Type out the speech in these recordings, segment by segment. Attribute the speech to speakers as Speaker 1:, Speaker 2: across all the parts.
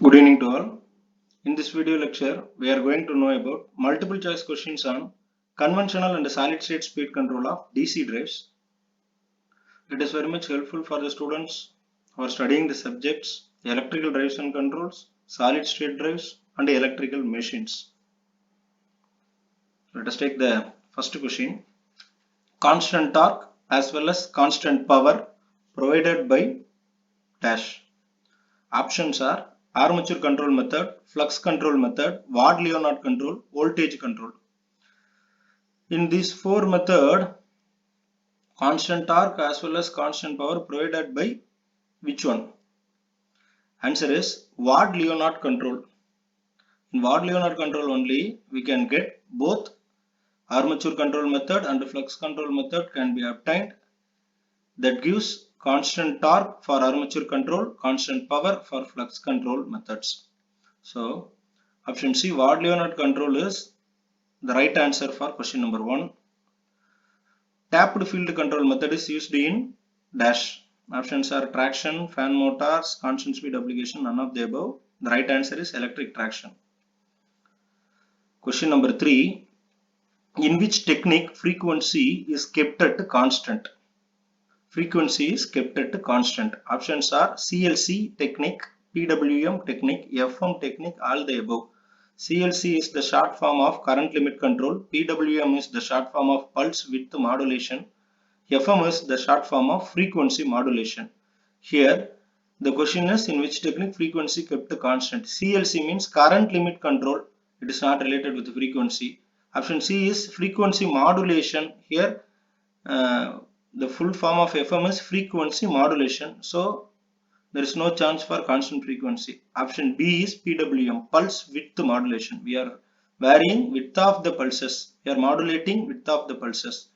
Speaker 1: Good evening to all. In this video lecture, we are going to know about multiple choice questions on conventional and solid state speed control of DC drives. It is very much helpful for the students who are studying the subjects electrical drives and controls, solid state drives, and electrical machines. Let us take the first question. Constant torque as well as constant power provided by dash. Options are armature control method, flux control method, Ward-Leonard control, voltage control. In these four methods, constant torque as well as constant power provided by which one? Answer is Ward-Leonard control. In Ward-Leonard control only we can get both armature control method and flux control method can be obtained. That gives constant torque for armature control, constant power for flux control methods. So option C, Ward-Leonard control is the right answer for question number 1. Tapped field control method is used in dash. Options are traction, fan motors, constant speed application, none of the above. The right answer is electric traction. Question number 3. In which technique frequency is kept at constant? Frequency is kept at constant. Options are CLC technique, PWM technique, FM technique, all the above. CLC is the short form of current limit control, PWM is the short form of pulse width modulation, FM is the short form of frequency modulation. Here the question is in which technique frequency kept constant. CLC means current limit control, it is not related with frequency. Option C is frequency modulation. Here the full form of FM is frequency modulation, so there is no chance for constant frequency. Option B is PWM, pulse width modulation. We are varying width of the pulses, we are modulating width of the pulses.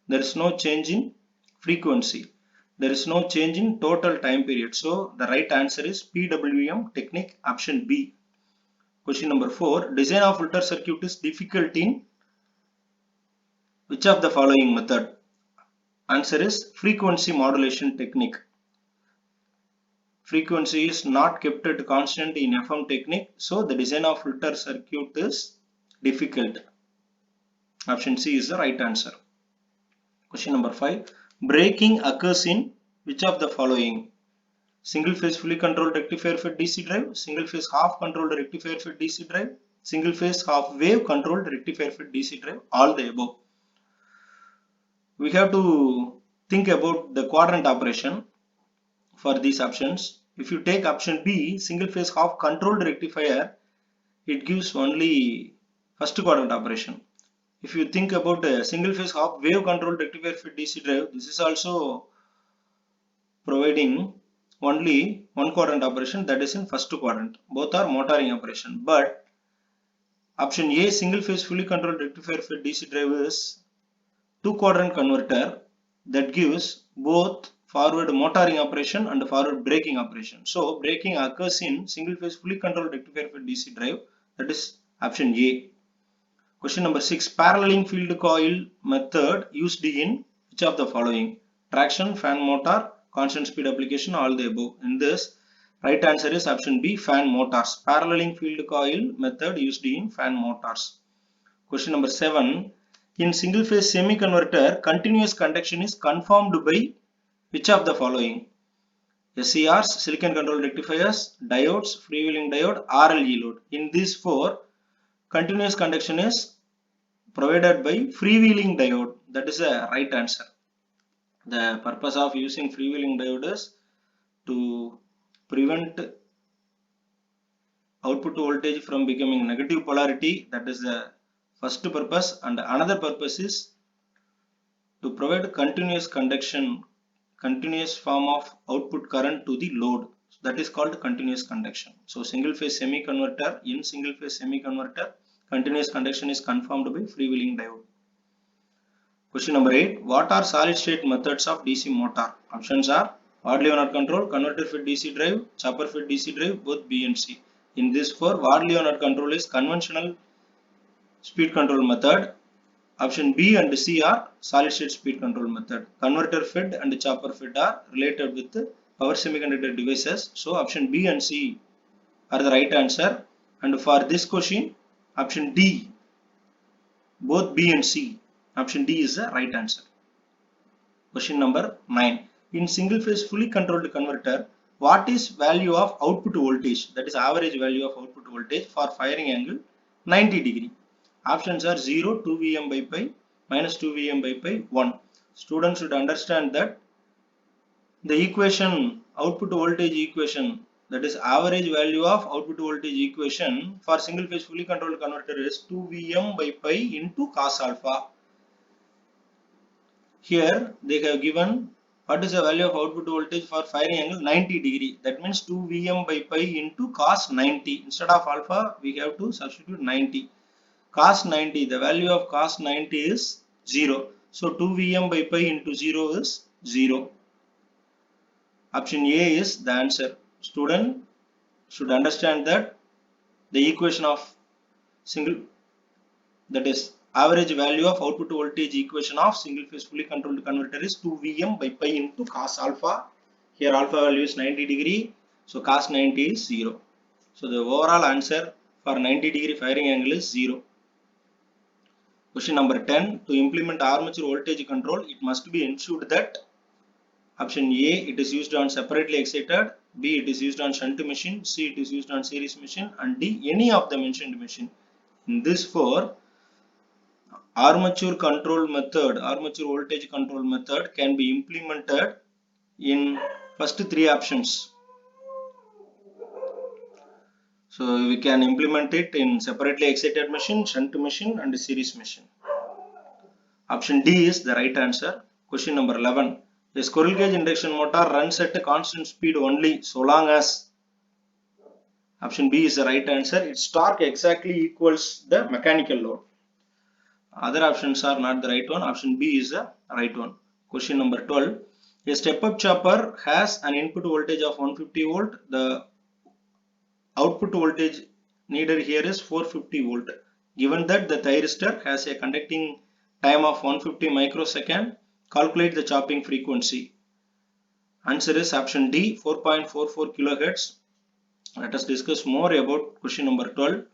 Speaker 1: There is no change in frequency, there is no change in total time period, so the right answer is PWM technique, option B. Question number 4. Design of filter circuit is difficult in which of the following method? Answer is frequency modulation technique. Frequency is not kept at constant in FM technique, so the design of filter circuit is difficult. Option C is the right answer. Question number 5. Braking occurs in which of the following? Single phase fully controlled rectifier fed DC drive, single phase half controlled rectifier fed DC drive, single phase half wave controlled rectifier fed DC drive, all the above. We have to think about the quadrant operation for these options. If you take option B, single phase half controlled rectifier, it gives only first quadrant operation. If you think about a single phase half wave controlled rectifier fed DC drive, this is also providing only one quadrant operation, that is in first quadrant. Both are motoring operation. But option A, single phase fully controlled rectifier fed DC drive is two quadrant converter that gives both forward motoring operation and forward braking operation. So braking occurs in single phase fully controlled rectifier fed DC drive, that is option A. Question number 6. Paralleling field coil method used in which of the following? Traction, fan motor, constant speed application, all the above. In this, right answer is option B, fan motors. Paralleling field coil method used in fan motors. Question number 7. In single phase semi converter, continuous conduction is confirmed by which of the following? SCRs, silicon control rectifiers, diodes, freewheeling diode, RLE load. In these four, continuous conduction is provided by freewheeling diode. That is the right answer. The purpose of using freewheeling diode is to prevent output voltage from becoming negative polarity. That is the first purpose, and another purpose is to provide continuous conduction, continuous form of output current to the load. That is called continuous conduction. So single phase semi converter, in single phase semi converter, continuous conduction is confirmed by freewheeling diode. Question number 8. What are solid state methods of DC motor? Options are Ward-Leonard control, converter fed DC drive, chopper fed DC drive, both B and C. In this 4, Ward-Leonard control is conventional speed control method. Option B and C are solid state speed control method. Converter fed and chopper fed are related with power semiconductor devices. So option B and C are the right answer. And for this question, option D, both B and C, option D is the right answer. Question number 9. In single phase fully controlled converter, what is value of output voltage, that is average value of output voltage for firing angle 90 degree? Options are 0, 2 Vm by pi, minus 2 Vm by pi, 1. Students should understand that the equation, output voltage equation, that is average value of output voltage equation for single phase fully controlled converter is 2 Vm by pi into cos alpha. Here they have given what is the value of output voltage for firing angle 90 degree. That means 2 Vm by pi into cos 90. Instead of alpha, we have to substitute 90. Cos 90, the value of cos 90 is 0. So 2 Vm by pi into 0 is 0. Option A is the answer. Student should understand that the equation of single, that is average value of output voltage equation of single phase fully controlled converter is 2 Vm by pi into cos alpha. Here alpha value is 90 degree. So cos 90 is 0. So the overall answer for 90 degree firing angle is 0. Question number 10. To implement armature voltage control, it must be ensured that option A, it is used on separately excited, B, it is used on shunt machine, C, it is used on series machine, and D, any of the mentioned machine. In this 4, armature voltage control method can be implemented in first 3 options. So we can implement it in separately excited machine, shunt machine, and series machine. Option D is the right answer. Question number 11. A squirrel cage induction motor runs at a constant speed only so long as, option B is the right answer, its torque exactly equals the mechanical load. Other options are not the right one. Option B is the right one. Question number 12. A step-up chopper has an input voltage of 150 volt. The output voltage needed here is 450 volt. Given that the thyristor has a conducting time of 150 microsecond, calculate the chopping frequency. Answer is option D, 4.44 kilohertz. Let us discuss more about question number 12.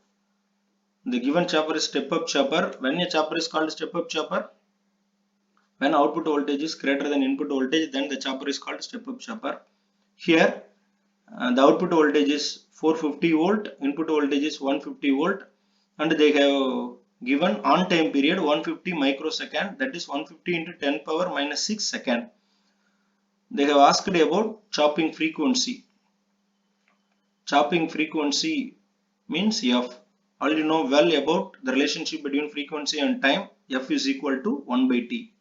Speaker 1: The given chopper is step-up chopper. When a chopper is called step-up chopper? When output voltage is greater than input voltage, then the chopper is called step-up chopper. Here, the output voltage is 450 volt, input voltage is 150 volt, and they have given on time period 150 microsecond, that is 150 into 10 power minus 6 second. They have asked about chopping frequency. Chopping frequency means F. Already know well about the relationship between frequency and time. F is equal to 1 by T.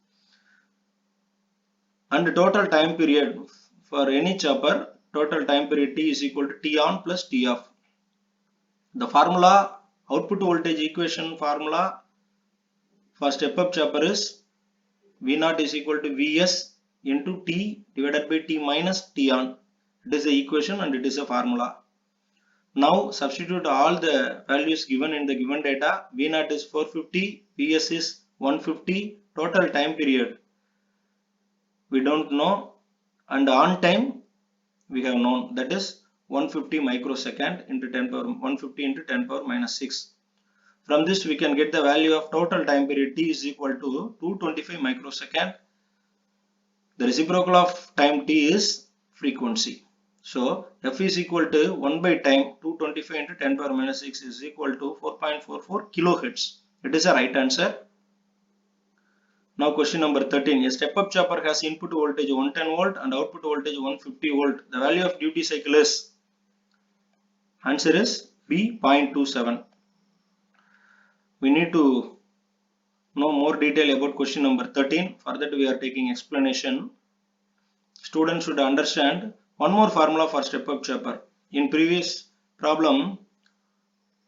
Speaker 1: And the total time period for any chopper, total time period T is equal to T on plus T off. The formula, output voltage equation formula for step-up chopper is V0 is equal to Vs into T divided by T minus T on. It is the equation and it is a formula. Now substitute all the values given in the given data. V0 is 450, Vs is 150, total time period we don't know, and on time we have known, that is 150 microsecond into 10 power 150 into 10 power minus 6. From this we can get the value of total time period T is equal to 225 microsecond. The reciprocal of time T is frequency. So F is equal to 1 by time, 225 into 10 power minus 6 is equal to 4.44 kilohertz. It is the right answer. Now question number 13. A step-up chopper has input voltage 110 volt and output voltage 150 volt. The value of duty cycle is, answer is B, 0.27. We need to know more detail about question number 13. For that we are taking explanation. Students should understand one more formula for step-up chopper. In previous problem,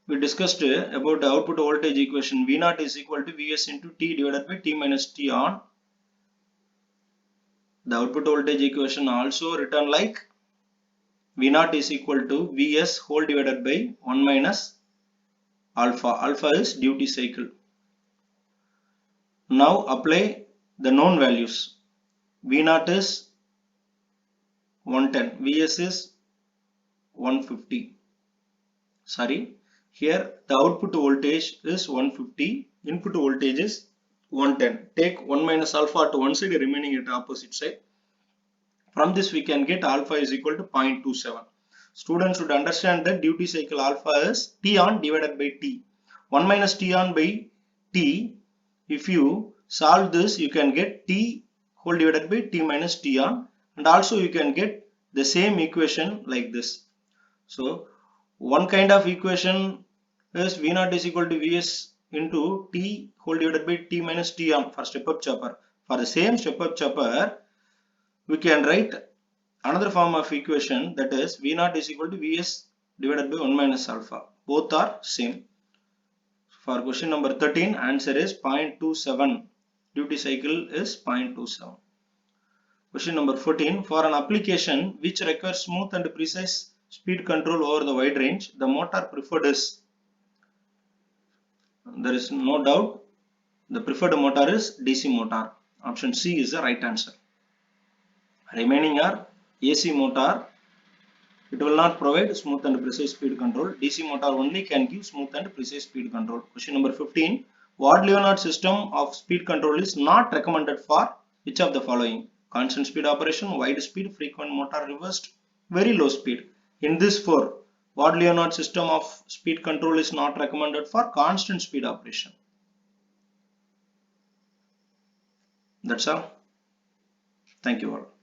Speaker 1: we discussed about the output voltage equation. V0 is equal to Vs into T divided by T minus T on. The output voltage equation also written like V0 is equal to Vs whole divided by 1 minus alpha. Alpha is duty cycle. Now apply the known values. V0 is 110, Vs is 150. sorry, here the output voltage is 150, input voltage is 110. Take 1 minus alpha to one side, remaining at opposite side. From this we can get alpha is equal to 0.27. Students should understand that duty cycle alpha is T on divided by T. 1 minus T on by T. If you solve this, you can get T whole divided by T minus T on, and also you can get the same equation like this. So one kind of equation is V naught is equal to Vs into T whole divided by T minus T on for step up chopper. For the same step up chopper, we can write another form of equation, that is V naught is equal to Vs divided by 1 minus alpha. Both are same. For question number 13, answer is 0.27. Duty cycle is 0.27. Question number 14, for an application which requires smooth and precise speed control over the wide range, the motor preferred is, there is no doubt, the preferred motor is DC motor. Option C is the right answer. Remaining are AC motor, it will not provide smooth and precise speed control. DC motor only can give smooth and precise speed control. Question number 15, Ward-Leonard system of speed control is not recommended for which of the following? Constant speed operation, wide speed, frequent motor reversed, very low speed. In this 4, Ward-Leonard system of speed control is not recommended for constant speed operation. That's all. Thank you all.